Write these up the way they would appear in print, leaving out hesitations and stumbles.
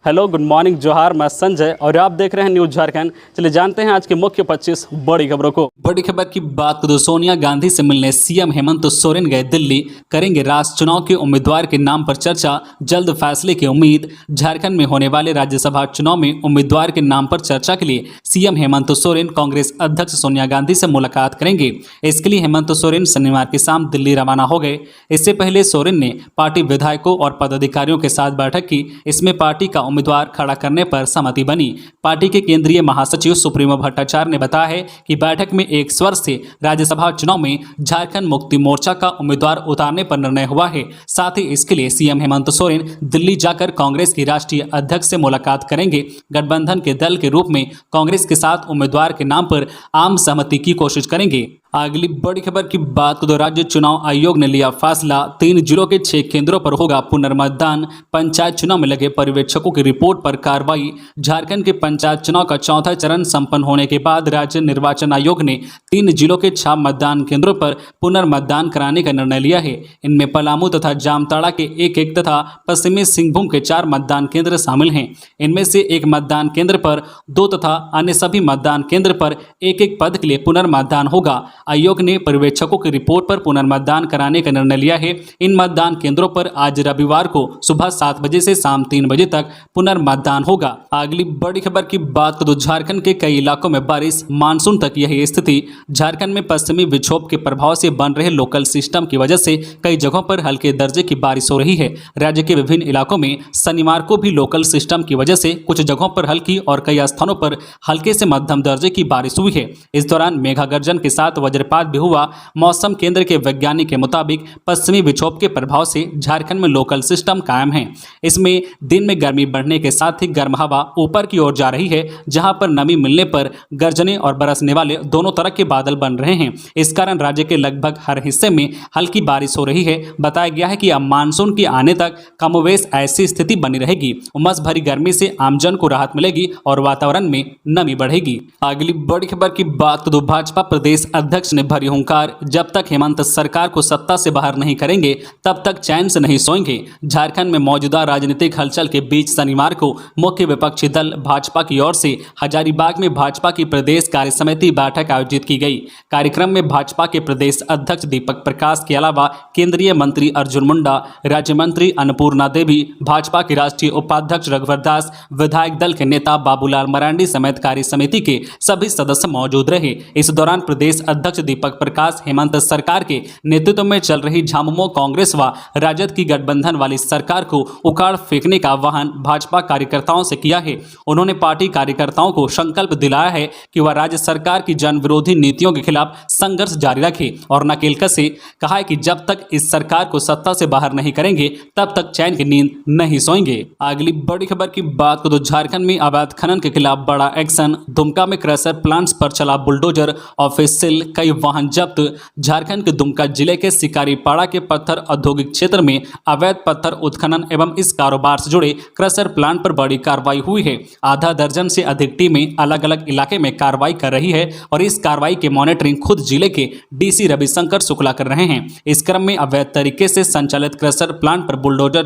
Hello, good morning, जोहार। मैं संजय और आप देख रहे हैं न्यूज झारखंड। चलिए जानते हैं आज की मुख्य 25 बड़ी खबरों को। बड़ी खबर की बात करें, सोनिया गांधी से मिलने सीएम हेमंत सोरेन गए दिल्ली, करेंगे राष्ट्र चुनाव के उम्मीदवार के नाम पर चर्चा, जल्द फैसले की उम्मीद। झारखंड में होने वाले राज्यसभा चुनाव में उम्मीदवार के नाम पर चर्चा के लिए सीएम हेमंत सोरेन कांग्रेस अध्यक्ष सोनिया गांधी से मुलाकात करेंगे। इसके लिए हेमंत सोरेन शनिवार की शाम दिल्ली रवाना हो गए। इससे पहले सोरेन ने पार्टी विधायकों और पदाधिकारियों के साथ बैठक की। इसमें पार्टी का उम्मीदवार खड़ा करने पर सहमति बनी। पार्टी के केंद्रीय महासचिव सुप्रीमो भट्टाचार्य ने बताया है कि बैठक में एक स्वर से राज्यसभा चुनाव में झारखंड मुक्ति मोर्चा का उम्मीदवार उतारने पर निर्णय हुआ है। साथ ही इसके लिए सीएम हेमंत सोरेन दिल्ली जाकर कांग्रेस की राष्ट्रीय अध्यक्ष से मुलाकात करेंगे। गठबंधन के दल के रूप में कांग्रेस के साथ उम्मीदवार के नाम पर आम सहमति की कोशिश करेंगे। अगली बड़ी खबर की बात करें, राज्य चुनाव आयोग ने लिया फैसला, 3 जिलों के 6 केंद्रों पर होगा पुनर्मतदान। पंचायत चुनाव में लगे पर्यवेक्षकों की रिपोर्ट पर कार्रवाई। झारखंड के पंचायत चुनाव का चौथा चरण संपन्न होने के बाद राज्य निर्वाचन आयोग ने 3 जिलों के 6 मतदान केंद्रों पर पुनर्मतदान कराने का निर्णय लिया है। इनमें पलामू तथा जामताड़ा के 1-1 तथा पश्चिमी सिंहभूम के 4 मतदान केंद्र शामिल हैं। इनमें से एक मतदान केंद्र पर 2 तथा अन्य सभी मतदान केंद्र पर 1-1 पद के लिए पुनर्मतदान होगा। आयोग ने पर्यवेक्षकों की रिपोर्ट पर पुनर्मतदान कराने का निर्णय लिया है। इन मतदान केंद्रों पर आज रविवार को सुबह 7 बजे से शाम 3 बजे तक पुनर्मतदान होगा। अगली बड़ी खबर की बात करें, झारखंड के कई इलाकों में बारिश, मानसून तक यही स्थिति। झारखंड में पश्चिमी विक्षोभ के प्रभाव से बन रहे लोकल सिस्टम की वजह से कई जगहों पर हल्के दर्जे की बारिश हो रही है। राज्य के विभिन्न इलाकों में शनिवार को भी लोकल सिस्टम की वजह से कुछ जगहों पर हल्की और कई स्थानों पर हल्के से मध्यम दर्जे की बारिश हुई है। इस दौरान मेघा गर्जन के साथ वज्रपात भी हुआ। मौसम केंद्र के वैज्ञानिक के मुताबिक पश्चिमी विक्षोभ के प्रभाव से झारखंड में लोकल सिस्टम कायम है। इसमें दिन में गर्मी बढ़ने के साथ ही गर्म हवा ऊपर की ओर जा रही है, जहां पर नमी मिलने पर गरजने और बरसने वाले दोनों तरह के बादल बन रहे हैं। इस कारण राज्य के लगभग हर हिस्से में हल्की बारिश हो रही है। बताया गया है कि अब मानसून के आने तक कमोवेश ऐसी स्थिति बनी रहेगी। उमस भरी गर्मी से आमजन को राहत मिलेगी और वातावरण में नमी बढ़ेगी। अगली बड़ी खबर की बात करें, भाजपा प्रदेश अध्यक्ष ने भरी हुंकार, जब तक हेमंत सरकार को सत्ता से बाहर नहीं करेंगे तब तक चैन से नहीं सोएंगे। झारखंड में मौजूदा राजनीतिक हलचल के बीच शनिवार को मुख्य विपक्षी दल भाजपा की ओर से हजारीबाग में भाजपा की प्रदेश कार्य समिति बैठक आयोजित की गई। कार्यक्रम में भाजपा के प्रदेश अध्यक्ष दीपक प्रकाश के अलावा केंद्रीय मंत्री अर्जुन मुंडा, राज्य मंत्री अन्नपूर्णा देवी, भाजपा के राष्ट्रीय उपाध्यक्ष रघुवर दास, विधायक दल के नेता बाबूलाल मरांडी समेत कार्य समिति के सभी सदस्य मौजूद रहे। इस दौरान प्रदेश अध्यक्ष दीपक प्रकाश हेमंत सरकार के नेतृत्व में चल रही झामुमो कांग्रेस व राजद की गठबंधन वाली सरकार को उखाड़ फेंकने का आह्वान भाजपा कार्यकर्ताओं से किया है। उन्होंने पार्टी कार्यकर्ताओं को संकल्प दिलाया है कि वह राज्य सरकार की जन विरोधी नीतियों के खिलाफ संघर्ष जारी रखे और नकेल कसे। कहा है कि जब तक इस सरकार को सत्ता से बाहर नहीं करेंगे तब तक चैन की नींद नहीं सोएंगे। अगली बड़ी खबर की बात करें, झारखंड में अवैध खनन के खिलाफ बड़ा एक्शन। दुमका में क्रशर प्लांट्स पर चला बुलडोजर, ऑफिशियल कई वाहन जब्त। झारखंड के दुमका जिले के शिकारीपाड़ा के पत्थर औद्योगिक क्षेत्र में अवैध पत्थर उत्खनन एवं इस कारोबार से जुड़े क्रशर प्लांट पर बड़ी कार्रवाई हुई है। आधा दर्जन से अधिक टीमें अलग अलग इलाके में कार्रवाई कर रही है और इस कार्रवाई की मॉनिटरिंग खुद जिले के डीसी रविशंकर शुक्ला कर रहे हैं। इस क्रम में अवैध तरीके से संचालित क्रशर प्लांट पर बुलडोजर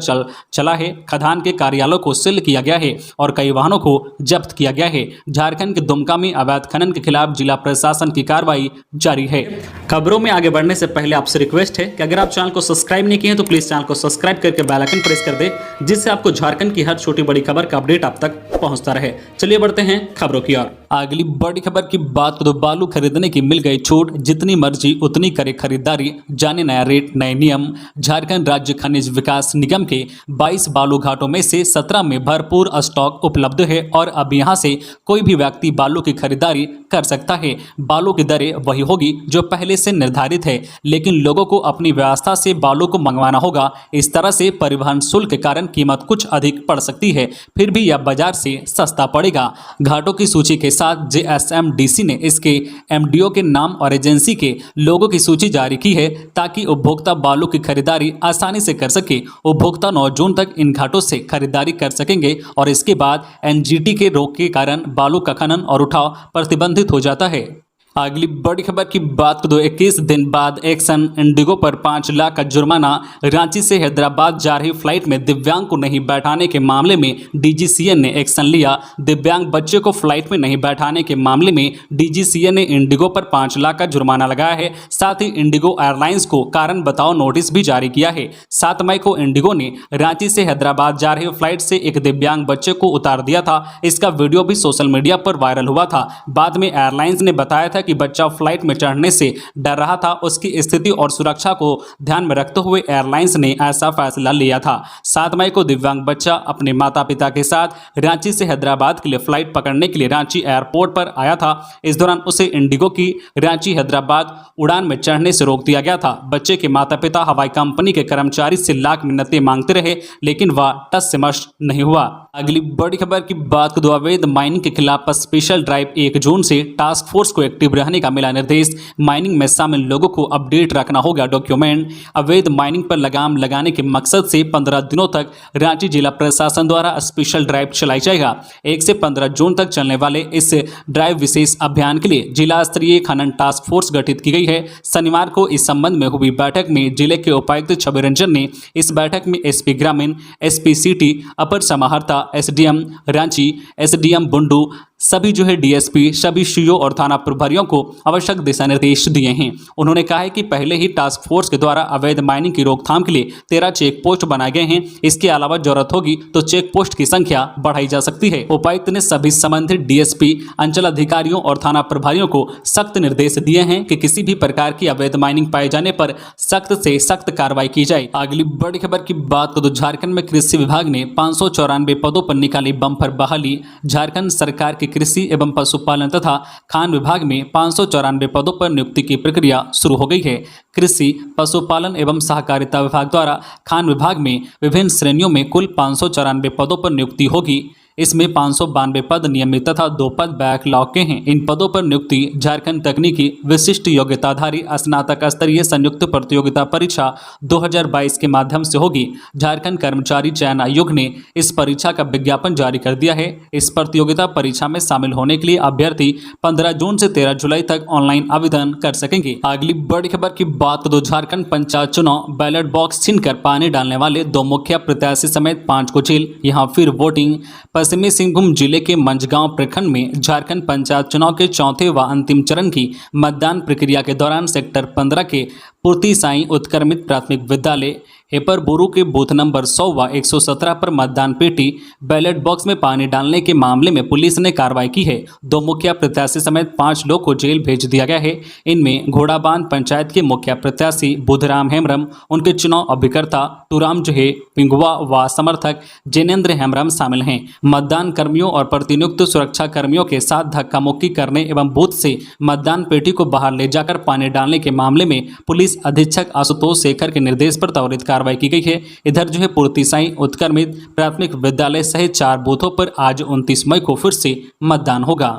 चला है। खदान के कार्यालयों को सील किया गया है और कई वाहनों को जब्त किया गया है। झारखंड के दुमका में अवैध खनन के खिलाफ जिला प्रशासन की कार्रवाई जारी है। खबरों में आगे बढ़ने से पहले आपसे रिक्वेस्ट है कि अगर आप चैनल को सब्सक्राइब नहीं किए हैं तो प्लीज चैनल को सब्सक्राइब करके बेल आइकन प्रेस कर दे, जिससे आपको झारखंड की हर छोटी बड़ी खबर का अपडेट आप तक पहुंचता रहे। चलिए बढ़ते हैं खबरों की ओर। अगली बड़ी खबर की बात करें, बालू खरीदने की मिल गई छूट, जितनी मर्जी उतनी करे खरीदारी, जाने नया रेट नए नियम। झारखंड राज्य खनिज विकास निगम के 22 बालू घाटों में से 17 में भरपूर स्टॉक उपलब्ध है और अब यहां से कोई भी व्यक्ति बालू की खरीदारी कर सकता है। बालू की दरें वही होगी जो पहले से निर्धारित है, लेकिन लोगों को अपनी व्यवस्था से बालू को मंगवाना होगा। इस तरह से परिवहन शुल्क के कारण कीमत कुछ अधिक पड़ सकती है, फिर भी यह बाजार से सस्ता पड़ेगा। घाटों की सूची के साथ जेएसएमडीसी ने इसके एमडीओ के नाम और एजेंसी के लोगों की सूची जारी की है, ताकि उपभोक्ता बालू की खरीदारी आसानी से कर सके। उपभोक्ता 9 जून तक इन घाटों से खरीदारी कर सकेंगे और इसके बाद एनजीटी के रोक के कारण बालू का खनन और उठाव प्रतिबंधित हो जाता है। अगली बड़ी खबर की बात करें 21 दिन बाद एक्शन इंडिगो पर 5 लाख का जुर्माना। रांची से हैदराबाद जा रही फ्लाइट में दिव्यांग को नहीं बैठाने के मामले में डीजीसीए ने एक्शन लिया। दिव्यांग बच्चे को फ्लाइट में नहीं बैठाने के मामले में डीजीसीए ने इंडिगो पर 5 लाख का जुर्माना लगाया है। साथ ही इंडिगो एयरलाइंस को कारण बताओ नोटिस भी जारी किया है। 7 मई को इंडिगो ने रांची से हैदराबाद जा रही फ्लाइट से एक दिव्यांग बच्चे को उतार दिया था। इसका वीडियो भी सोशल मीडिया पर वायरल हुआ था। बाद में एयरलाइंस ने बताया था कि बच्चा फ्लाइट में चढ़ने से डर रहा था। उसकी स्थिति और सुरक्षा को ध्यान में रखते हुए एयरलाइंस ने ऐसा फैसला लिया था। 7 मई को दिव्यांग बच्चा अपने माता पिता के साथ रांची से हैदराबाद के लिए फ्लाइट पकड़ने के लिए रांची एयरपोर्ट पर आया था। इस दौरान उसे इंडिगो की रांची हैदराबाद उड़ान में चढ़ने से रोक दिया गया था। बच्चे के माता पिता हवाई कंपनी के कर्मचारी से लाख मिन्नतें मांगते रहे, लेकिन वह टस से मस नहीं हुआ। अगली बड़ी खबर की बात करें अवैध माइनिंग के खिलाफ स्पेशल ड्राइव 1 जून से टास्क फोर्स को एक्टिव रहने का मिला निर्देश। माइनिंग में शामिल लोगों को अपडेट रखना होगा डॉक्यूमेंट। अवैध माइनिंग पर लगाम लगाने के मकसद से 15 दिनों तक रांची जिला प्रशासन द्वारा स्पेशल ड्राइव चलाई जाएगा। 1 से 15 जून तक चलने वाले इस ड्राइव विशेष अभियान के लिए जिला स्तरीय खनन टास्क फोर्स गठित की गई है। शनिवार को इस संबंध में हुई बैठक में जिले के उपायुक्त छवि रंजन ने इस बैठक में एसपी ग्रामीण, एसपी सिटी, अपर समाहर्ता, एसडीएम रांची, एसडीएम बुंडू, सभी डीएसपी, सभी सीओ और थाना प्रभारियों को आवश्यक दिशा निर्देश दिए हैं। उन्होंने कहा है कि पहले ही टास्क फोर्स के द्वारा अवैध माइनिंग की रोकथाम के लिए 13 चेक पोस्ट बनाए गए हैं। इसके अलावा जरूरत होगी तो चेक पोस्ट की संख्या बढ़ाई जा सकती है। उपायुक्त ने सभी संबंधित डीएसपी, अंचल अधिकारियों और थाना प्रभारियों को सख्त निर्देश दिए हैं कि किसी भी प्रकार की अवैध माइनिंग पाए जाने पर सख्त से सख्त कार्रवाई की जाए। अगली बड़ी खबर की बात करें तो झारखंड में कृषि विभाग ने 594 पदों पर निकाली बम्पर बहाली। झारखंड सरकार के कृषि एवं पशुपालन तथा खान विभाग में 594 पदों पर नियुक्ति की प्रक्रिया शुरू हो गई है। कृषि, पशुपालन एवं सहकारिता विभाग द्वारा खान विभाग में विभिन्न श्रेणियों में कुल 594 पदों पर नियुक्ति होगी। इसमें 592 पद नियमित तथा 2 पद बैकलॉग के हैं। इन पदों पर नियुक्ति झारखंड तकनीकी विशिष्ट योग्यताधारी स्नातक स्तरीय संयुक्त प्रतियोगिता परीक्षा 2022 के माध्यम से होगी। झारखंड कर्मचारी चयन आयोग ने इस परीक्षा का विज्ञापन जारी कर दिया है। इस प्रतियोगिता परीक्षा में शामिल होने के लिए अभ्यर्थी 15 जून से 13 जुलाई तक ऑनलाइन आवेदन कर सकेंगे। अगली बड़ी खबर की बात करें झारखंड पंचायत चुनाव बैलेट बॉक्स छीनकर पानी डालने वाले 2 मुखिया प्रत्याशी समेत 5 को जेल। यहाँ फिर वोटिंग। पश्चिमी सिंहभूम जिले के मंझगांव प्रखंड में झारखंड पंचायत चुनाव के चौथे व अंतिम चरण की मतदान प्रक्रिया के दौरान सेक्टर 15 के पूर्ति साई उत्क्रमित प्राथमिक विद्यालय हेपरबुरु के बूथ नंबर 100 व 117 पर मतदान पेटी बैलेट बॉक्स में पानी डालने के मामले में पुलिस ने कार्रवाई की है। 2 मुखिया प्रत्याशी समेत 5 लोग को जेल भेज दिया गया है। इनमें घोड़ाबांध पंचायत के मुखिया प्रत्याशी बुधराम हेम्ब्रम, उनके चुनाव अभिकर्ता टूराम जोहे पिंगुआ व समर्थक जिनेंद्र हेम्ब्रम शामिल हैं। मतदान कर्मियों और प्रतिनियुक्त सुरक्षा कर्मियों के साथ धक्का मुक्की करने एवं बूथ से मतदान पेटी को बाहर ले जाकर पानी डालने के मामले में पुलिस अधीक्षक आशुतोष शेखर के निर्देश पर त्वरित कार्रवाई की गई है। इधर पूर्ति साई उत्क्रमित प्राथमिक विद्यालय सहित 4 बूथों पर आज 29 मई को फिर से मतदान होगा।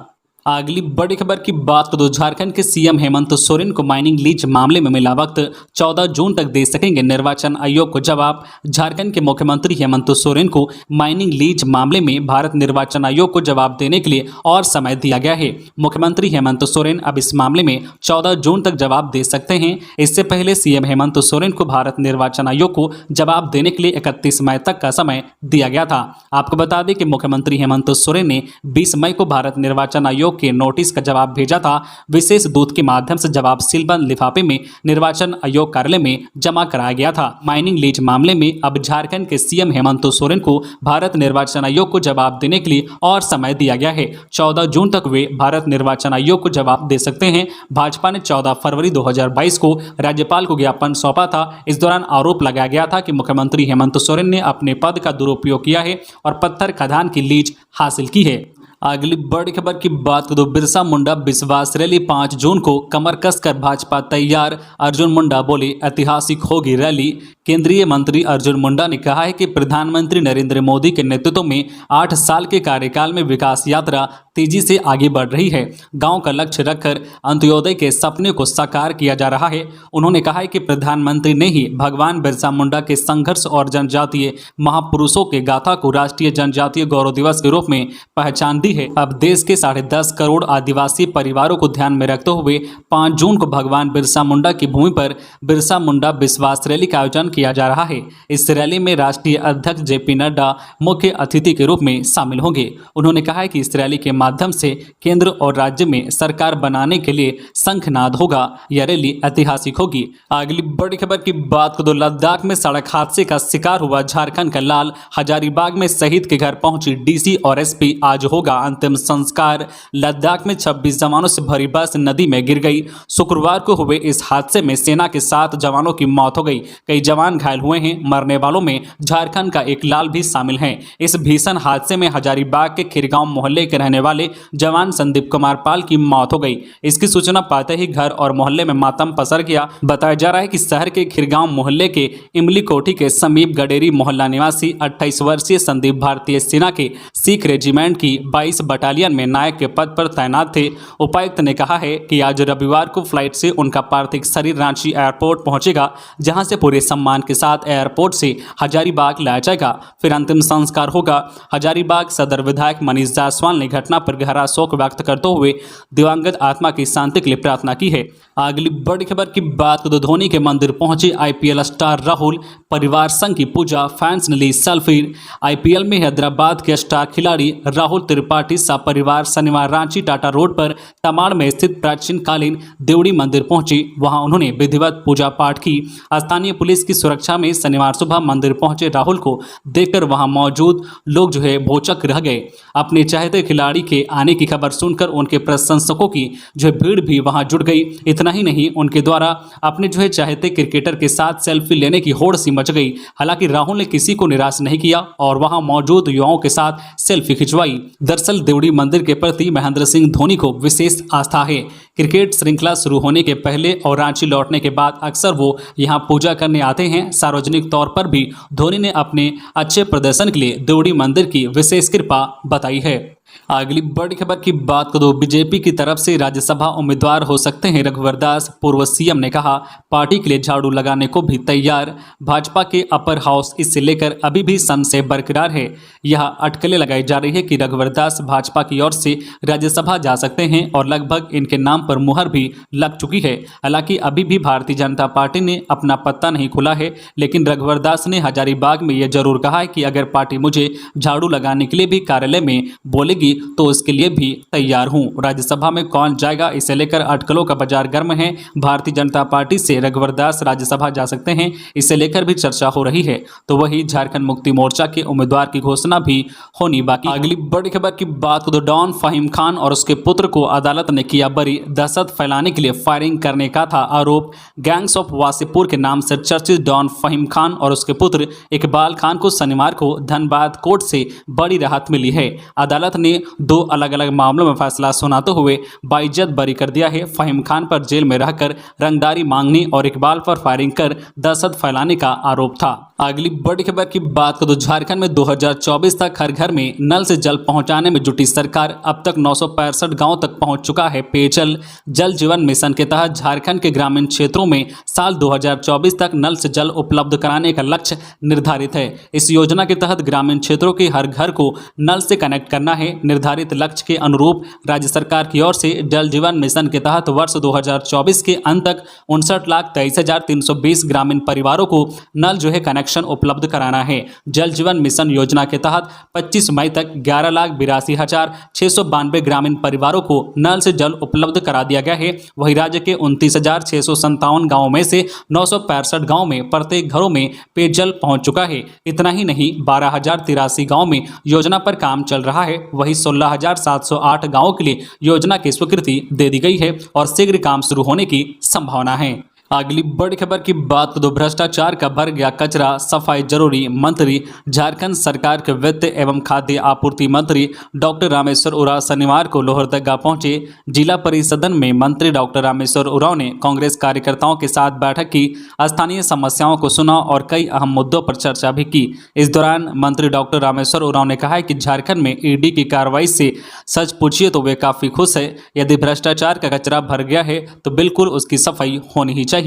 अगली बड़ी खबर की बात करें झारखंड के सीएम हेमंत सोरेन को माइनिंग लीज मामले में मिला वक्त 14 जून तक दे सकेंगे निर्वाचन आयोग को जवाब। झारखंड के मुख्यमंत्री हेमंत सोरेन को माइनिंग लीज मामले में भारत निर्वाचन आयोग को जवाब देने के लिए और समय दिया गया है। मुख्यमंत्री हेमंत सोरेन अब इस मामले में 14 जून तक जवाब दे सकते हैं। इससे पहले सीएम हेमंत सोरेन को भारत निर्वाचन आयोग को जवाब देने के लिए 31 मई तक का समय दिया गया था। आपको बता दें कि मुख्यमंत्री हेमंत सोरेन ने 20 मई को भारत निर्वाचन आयोग के नोटिस का जवाब भेजा था। विशेष दूत के माध्यम से जवाब सीलबंद लिफाफे में निर्वाचन आयोग कार्यालय में जमा कराया गया था। माइनिंग लीज मामले में अब झारखंड के सीएम हेमंत सोरेन को भारत निर्वाचन आयोग को जवाब देने के लिए और समय दिया गया है। 14 जून तक वे भारत निर्वाचन आयोग को जवाब दे सकते हैं। भाजपा ने 14 फरवरी 2022 को राज्यपाल को ज्ञापन सौंपा था। इस दौरान आरोप लगाया गया था कि मुख्यमंत्री हेमंत सोरेन ने अपने पद का दुरुपयोग किया है और पत्थर खदान की लीज हासिल की है। अगली बड़ी खबर की बात करें तो बिरसा मुंडा विश्वास रैली 5 जून को कमर कसकर भाजपा तैयार। अर्जुन मुंडा बोले ऐतिहासिक होगी रैली। केंद्रीय मंत्री अर्जुन मुंडा ने कहा है कि प्रधानमंत्री नरेंद्र मोदी के नेतृत्व में 8 साल के कार्यकाल में विकास यात्रा तेजी से आगे बढ़ रही है। गांव का लक्ष्य रखकर अंत्योदय के सपने को साकार किया जा रहा है। उन्होंने कहा है कि प्रधानमंत्री ने ही भगवान बिरसा मुंडा के संघर्ष और जनजातीय महापुरुषों के गाथा को राष्ट्रीय जनजातीय गौरव दिवस के रूप में पहचान दी है। अब देश के 10.5 करोड़ आदिवासी परिवारों को ध्यान में रखते हुए 5 जून को भगवान बिरसा मुंडा की भूमि पर बिरसा मुंडा विश्वास रैली का आयोजन किया जा रहा है। इस रैली में राष्ट्रीय अध्यक्ष जेपी नड्डा मुख्य अतिथि के रूप में शामिल होंगे। उन्होंने कहा है कि इस रैली के माध्यम से केंद्र और राज्य में सरकार बनाने के लिए शंखनाद होगा। यह रैली ऐतिहासिक होगी। अगली बड़ी खबर की बात करें तो लद्दाख में सड़क हादसे का शिकार हुआ झारखंड का लाल। हजारीबाग में शहीद के घर पहुंची डीसी और एसपी। आज होगा अंतिम संस्कार। लद्दाख में 26 जवानों से भरी बस नदी में गिर गई। शुक्रवार को हुए इस हादसे में सेना के 7 जवानों की मौत हो गई। कई जवान घायल हुए हैं। मरने वालों में झारखंड का एक लाल भी शामिल है। इस भीषण हादसे में हजारीबाग के खिरगांव मोहल्ले के रहने वाले जवान संदीप कुमार पाल की मौत हो गई। इसकी सूचना पाते ही घर और मोहल्ले में मातम पसर गया। बताया जा रहा है कि शहर के खिरगांव मोहल्ले के इमली कोठी के समीप गडेरी मोहल्ला निवासी 28 वर्षीय संदीप भारतीय सेना के सिख रेजिमेंट की 22 बटालियन में नायक के पद पर तैनात थे। उपायुक्त ने कहा है कि आज रविवार को फ्लाइट से उनका पार्थिव शरीर रांची एयरपोर्ट पहुंचेगा, जहां से पूरे सम्मान के साथ एयरपोर्ट से हजारीबाग लाया जाएगा। फिर अंतिम संस्कार होगा। हजारीबाग सदर विधायक मनीष जायसवाल ने घटना पर गहरा शोक व्यक्त करते हुए दिवंगत आत्मा की शांति के लिए प्रार्थना की है। अगली बड़ी खबर की बात करें तो धोनी के मंदिर पहुंचे आईपीएल स्टार राहुल। परिवार संघ की पूजा, फैंस ने ली सेल्फी। आईपीएल में हैदराबाद के स्टार खिलाड़ी राहुल त्रिपाठी सपरिवार शनिवार रांची टाटा रोड पर तमाड़ में स्थित प्राचीन कालीन देवड़ी मंदिर पहुंचे। वहां उन्होंने विधिवत पूजा पाठ की। स्थानीय पुलिस की सुरक्षा में शनिवार सुबह मंदिर पहुंचे राहुल को देखकर वहां मौजूद लोग भौचक रह गए। अपने चाहते खिलाड़ी के आने की खबर सुनकर उनके प्रशंसकों की भीड़ भी वहां जुट गई। इतना ही नहीं, उनके द्वारा अपने चाहते क्रिकेटर के साथ सेल्फी लेने की होड़ सी मच गई। हालांकि राहुल ने किसी को निराश नहीं किया और वहां मौजूद युवाओं के साथ सेल्फी खिंचवाई। दरअसल देवड़ी मंदिर के प्रति महेंद्र सिंह धोनी को विशेष आस्था है। क्रिकेट श्रृंखला शुरू होने के पहले और रांची लौटने के बाद अक्सर वो यहां पूजा करने आते हैं। सार्वजनिक तौर पर भी धोनी ने अपने अच्छे प्रदर्शन के लिए देवड़ी मंदिर की विशेष कृपा बताई है। अगली बड़ी खबर की बात करें तो बीजेपी की तरफ से राज्यसभा उम्मीदवार हो सकते हैं रघुवर दास। पूर्व सीएम ने कहा पार्टी के लिए झाड़ू लगाने को भी तैयार। भाजपा के अपर हाउस इससे लेकर अभी भी संशय बरकरार है। यह अटकलें लगाई जा रही है कि रघुवर दास भाजपा की ओर से राज्यसभा जा सकते हैं और लगभग इनके नाम पर मुहर भी लग चुकी है। हालांकि अभी भी भारतीय जनता पार्टी ने अपना पत्ता नहीं खुला है, लेकिन रघुवर दास ने हजारीबाग में यह जरूर कहा है कि अगर पार्टी मुझे झाड़ू लगाने के लिए भी कार्यालय में बोलेगी तो उसके लिए भी तैयार हूं। राज्यसभा में कौन जाएगा, इसे लेकर अटकलों का बाजार गर्म है। भारतीय जनता पार्टी से रघुवर दास राज्यसभा जा सकते हैं, इसे लेकर भी चर्चा हो रही है। तो वही झारखंड मुक्ति मोर्चा के उम्मीदवार की घोषणा भी होनी बाकी। अगली बड़ी खबर की बात तो डॉन फहीम खान और उसके पुत्र को अदालत ने किया बरी। दहशत फैलाने के लिए फायरिंग करने का था आरोप। गैंग्स ऑफ वासेपुर के नाम से चर्चित डॉन फहीम खान और उसके पुत्र इकबाल खान को शनिवार को धनबाद कोर्ट से बड़ी राहत मिली है। अदालत ने 2 अलग अलग मामलों में फैसला सुनाते हुए बाइज्जत बरी कर दिया है। फहीम खान पर जेल में रहकर रंगदारी मांगने और इकबाल पर फायरिंग कर दहशत फैलाने का आरोप था। अगली बड़ी खबर की बात करें तो झारखंड में 2024 तक हर घर में नल से जल पहुंचाने में जुटी सरकार। अब तक 965 गांवों तक पहुंच चुका है पेयजल। जल जीवन मिशन के तहत झारखंड के ग्रामीण क्षेत्रों में साल 2024 तक नल से जल उपलब्ध कराने का लक्ष्य निर्धारित है। इस योजना के तहत ग्रामीण क्षेत्रों के हर घर को नल से कनेक्ट करना है। निर्धारित लक्ष्य के अनुरूप राज्य सरकार की ओर से जल जीवन मिशन के तहत वर्ष 2024 के अंत तक 59,23,320 ग्रामीण परिवारों को नल कनेक्शन उपलब्ध कराना है। जल जीवन मिशन योजना के तहत 25 मई तक 11,82,692 ग्रामीण परिवारों को नल से जल उपलब्ध करा दिया गया है। वहीं राज्य के 29,657 गाँवों में से 965 गाँव में प्रत्येक घरों में पेयजल पहुंच चुका है। इतना ही नहीं, 12,083 गाँव में योजना पर काम चल रहा है। वहीं 16,708 गाँवों के लिए योजना की स्वीकृति दे दी गई है और शीघ्र काम शुरू होने की संभावना है। अगली बड़ी खबर की बात करें तो भ्रष्टाचार का भर गया कचरा, सफाई जरूरी। मंत्री झारखंड सरकार के वित्त एवं खाद्य आपूर्ति मंत्री डॉक्टर रामेश्वर उरांव शनिवार को लोहरदगा पहुंचे। जिला परिषदन में मंत्री डॉक्टर रामेश्वर उरांव ने कांग्रेस कार्यकर्ताओं के साथ बैठक की, स्थानीय समस्याओं को सुना और कई अहम मुद्दों पर चर्चा भी की। इस दौरान मंत्री डॉक्टर रामेश्वर उरांव ने कहा कि झारखंड में ईडी की कार्रवाई से सच पूछिए तो वे काफी खुश है। यदि भ्रष्टाचार का कचरा भर गया है तो बिल्कुल उसकी सफाई होनी ही चाहिए।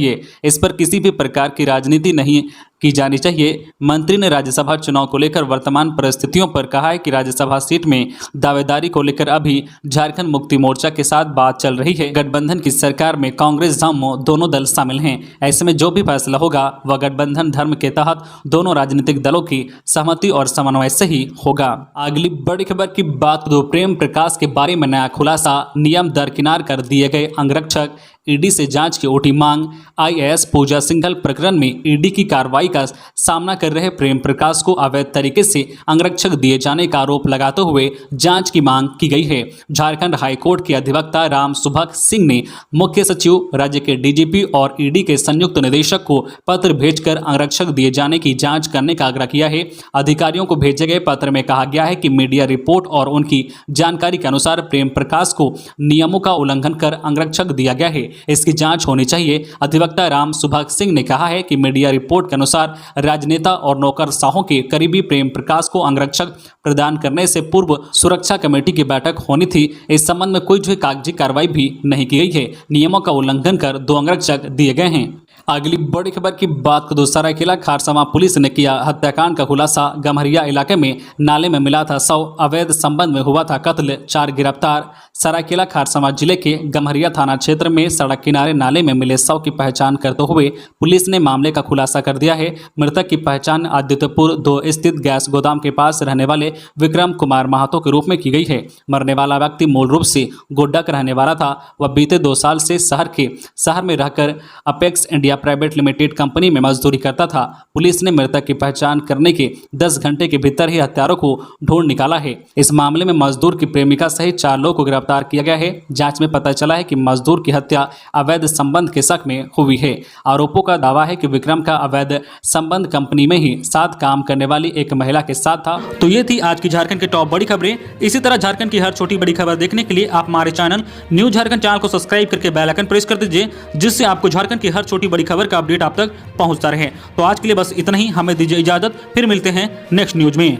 इस पर किसी भी प्रकार की राजनीति नहीं की जानी चाहिए। मंत्री ने राज्यसभा चुनाव को लेकर वर्तमान परिस्थितियों पर कहा है कि राज्यसभा सीट में दावेदारी को लेकर अभी झारखंड मुक्ति मोर्चा के साथ बात चल रही है। गठबंधन की सरकार में कांग्रेस जम्मू दोनों दल शामिल हैं। ऐसे में जो भी फैसला होगा वह गठबंधन धर्म के तहत दोनों राजनीतिक दलों की सहमति और समन्वय से ही होगा। अगली बड़ी खबर की बात करें, प्रेम प्रकाश के बारे में नया खुलासा, नियम दरकिनार कर दिए गए अंगरक्षक, ईडी से जांच की उठी मांग। आईएएस पूजा सिंघल प्रकरण में ईडी की कार्रवाई का सामना कर रहे प्रेम प्रकाश को अवैध तरीके से अंगरक्षक दिए जाने का आरोप लगाते हुए जांच की मांग की गई है। झारखंड हाईकोर्ट के अधिवक्ता राम सुभग सिंह ने मुख्य सचिव, राज्य के डीजीपी और ईडी के संयुक्त निदेशक को पत्र भेजकर अंगरक्षक दिए जाने की जांच करने का आग्रह किया है। अधिकारियों को भेजे गए पत्र में कहा गया है कि मीडिया रिपोर्ट और उनकी जानकारी के अनुसार प्रेम प्रकाश को नियमों का उल्लंघन कर अंगरक्षक दिया गया है। इसकी जांच होनी चाहिए। अधिवक्ता राम सुभग सिंह ने कहा है कि मीडिया रिपोर्ट के अनुसार राजनेता और नौकरशाहों के करीबी प्रेम प्रकाश को अंगरक्षक प्रदान करने से पूर्व सुरक्षा कमेटी की बैठक होनी थी। इस संबंध में कोई कागजी कार्रवाई भी नहीं की गई है। नियमों का उल्लंघन कर 2 अंगरक्षक दिए गए हैं। अगली बड़ी खबर की बात करें, सरायकेला खारसमा पुलिस ने किया हत्याकांड का खुलासा। गम्हरिया इलाके में नाले में मिला था शव, अवैध संबंध में हुआ था कत्ल, 4 गिरफ्तार। सरायकेला खारसमा जिले के गम्हरिया थाना क्षेत्र में सड़क किनारे नाले में मिले शव की पहचान करते हुए पुलिस ने मामले का खुलासा कर दिया है। मृतक की पहचान आदित्यपुर 2 स्थित गैस गोदाम के पास रहने वाले विक्रम कुमार महतो के रूप में की गई है। मरने वाला व्यक्ति मूल रूप से गोड्डा का रहने वाला था। वह बीते 2 साल से शहर में रहकर apex India private limited company में मजदूरी करता था। पुलिस ने मृतक की पहचान करने के 10 घंटे के भीतर ही हत्यारों को ढूंढ निकाला है। इस मामले में मजदूर की प्रेमिका सहित 4 लोगों को गिरफ्तार किया गया है। जांच में पता चला है कि मजदूर की हत्या अवैध संबंध के शक में हुई है। आरोपों का दावा है कि विक्रम का अवैध संबंध कंपनी में ही साथ काम करने वाली एक महिला के साथ था। तो ये थी आज की झारखंड की टॉप बड़ी खबरें। इसी तरह झारखंड की हर छोटी बड़ी खबर देखने के लिए आप हमारे चैनल न्यूज झारखंड चैनल को सब्सक्राइब करके बेल आइकन प्रेस कर दीजिए, जिससे आपको झारखंड की हर छोटी बड़ी खबर का अपडेट आप तक पहुंचता रहे। तो आज के लिए बस इतना ही, हमें दीजिए इजाजत, फिर मिलते हैं नेक्स्ट न्यूज में।